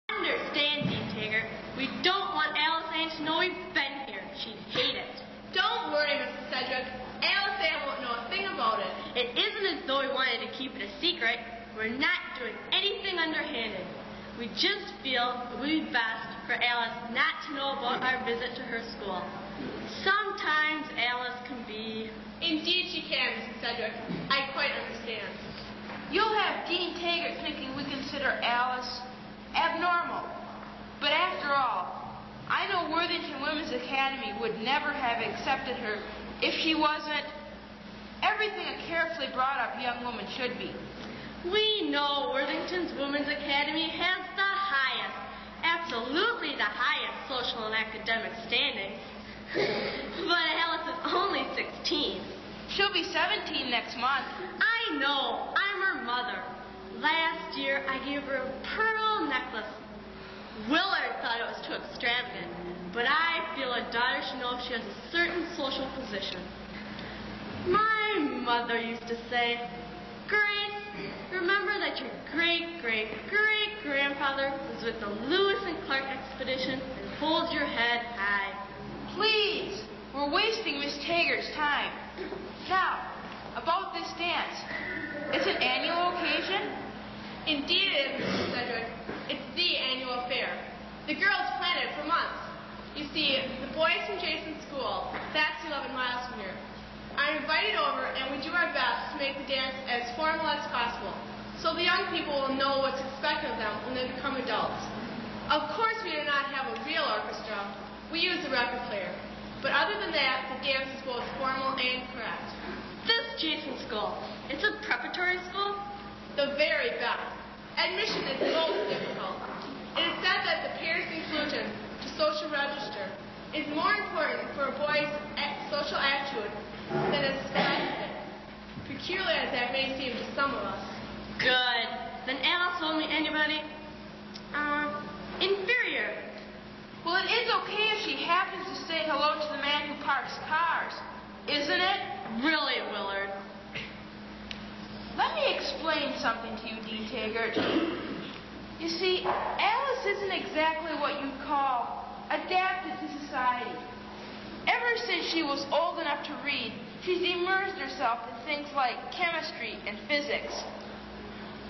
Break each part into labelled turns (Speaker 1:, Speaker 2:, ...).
Speaker 1: Understand, Dean Tager. We don't want Alice Ann to know we've been here. She'd hate it.
Speaker 2: Don't worry, Mrs. Sedgwick. Alice Ann won't know a thing about it.
Speaker 1: It isn't as though we wanted to keep it a secret. We're not doing anything underhanded. We just feel it would be best for Alice not to know about our visit to her school. Sometimes Alice can be...
Speaker 2: Indeed she can, Mrs. Sedgwick. I quite understand.
Speaker 3: You'll have Dean Tager thinking we consider Alice abnormal. But after all, I know Worthington Women's Academy would never have accepted her if she wasn't everything a carefully brought up young woman should be.
Speaker 1: We know Worthington's Women's Academy has the highest, absolutely the highest social and academic standings. But Alice is only 16.
Speaker 3: She'll be 17 next month.
Speaker 1: I know. I'm her mother. Last year, I gave her a pearl necklace. Willard thought it was too extravagant, but I feel a daughter should know she has a certain social position. My mother used to say, Grace, remember that your great-great-great-grandfather was with the Lewis and Clark expedition and hold your head high.
Speaker 3: Please, we're wasting Miss Tager's time. Now, about this dance. It's an annual occasion?
Speaker 2: Indeed it is, Mrs. Sedgwick. It's the annual affair. The girls planned it for months. You see, the boys from Jason's school, that's 11 miles from here, are invited over, and we do our best to make the dance as formal as possible, so the young people will know what's expected of them when they become adults. Of course, we do not have a real orchestra. We use a record player. But other than that, the dance is both formal and correct.
Speaker 1: This Jason school, it's a preparatory school?
Speaker 2: The very best. Admission is most difficult. It is said that the parents' inclusion to social register is more important for a boy's social attitude than a scholastic, peculiar as that may seem to some of us.
Speaker 1: Good. Then Alice told me anybody, inferior.
Speaker 3: Well, it is okay if she happens to say hello to the man who parks cars, isn't it?
Speaker 1: Really, Willard?
Speaker 3: Let me explain something to you, Dean Taggart. You see, Alice isn't exactly what you'd call adapted to society. Ever since she was old enough to read, she's immersed herself in things like chemistry and physics.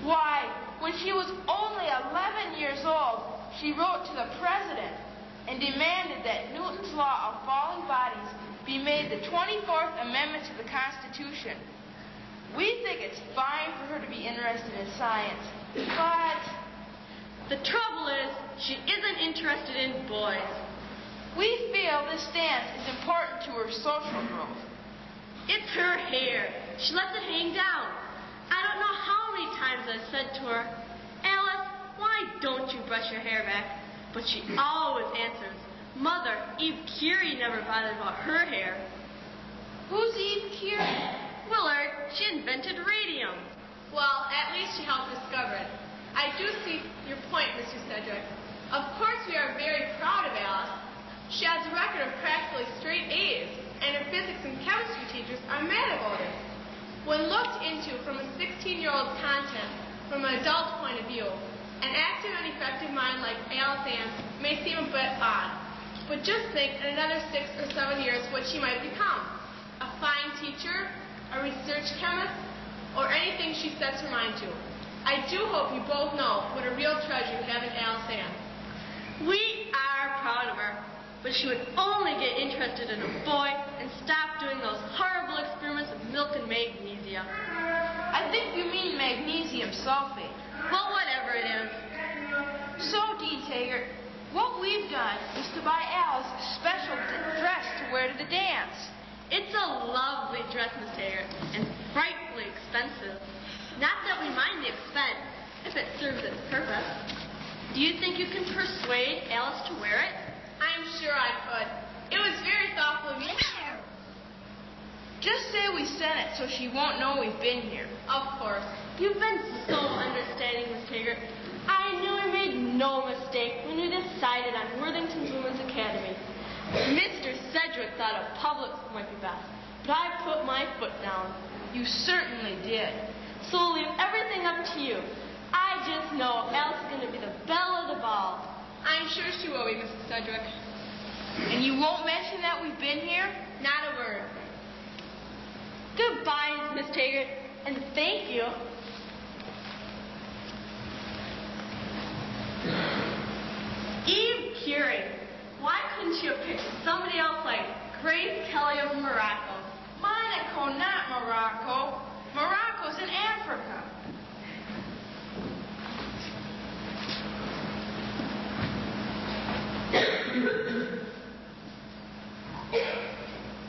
Speaker 3: Why, when she was only 11 years old, she wrote to the president and demanded that Newton's law of falling bodies be made the 24th Amendment to the Constitution. We think it's fine for her to be interested in science, but
Speaker 1: the trouble is, she isn't interested in boys.
Speaker 3: We feel this dance is important to her social growth.
Speaker 1: It's her hair. She lets it hang down. I don't know how many times I've said to her, Alice, why don't you brush your hair back? But she always answers, Mother, Eve Curie never bothered about her hair.
Speaker 3: Who's Eve Curie?
Speaker 1: Willard. She invented radium.
Speaker 2: Well, at least she helped discover it. I do see your point, Mr. Sedgwick. Of course we are very proud of Alice. She has a record of practically straight A's, and her physics and chemistry teachers are mad about it. When looked into from a 16-year-old's content, from an adult point of view, an active and effective mind like Alice Ann's may seem a bit odd. But just think in another 6 or 7 years what she might become. A fine teacher, a research chemist, or anything she sets her mind to. I do hope you both know what a real treasure you have in Alice Ann.
Speaker 1: We are proud of her, but she would only get interested in a boy and stop doing those horrible experiments with milk and magnesium.
Speaker 3: I think you mean magnesium sulfate.
Speaker 1: Well, whatever it is.
Speaker 3: So, Dean Taggart, what we've done is to buy Alice a special dress to wear to the dance.
Speaker 1: It's a lovely dress, Miss Taggart, and frightfully expensive. Not that we mind the expense, if it serves its purpose. Do you think you can persuade Alice to wear it?
Speaker 2: I'm sure I could. It was very thoughtful of you.
Speaker 3: Just say we sent it so she won't know we've been here.
Speaker 2: Of course.
Speaker 1: You've been so understanding, Miss Taggart. I knew we made no mistake when we decided on Worthington's Women's Academy. Mr. Sedgwick thought a public might be best, but I put my foot down.
Speaker 3: You certainly did.
Speaker 1: So we'll leave everything up to you. I just know Alice is going to be the belle of the ball.
Speaker 2: I'm sure she will be, Mrs. Sedgwick.
Speaker 3: And you won't mention that we've been here?
Speaker 2: Not a word.
Speaker 1: Goodbye, Miss Taggart, and thank you. Eve Curie. Why couldn't you have picked somebody else like Grace Kelly of Morocco?
Speaker 3: Monaco, not Morocco. Morocco's in Africa.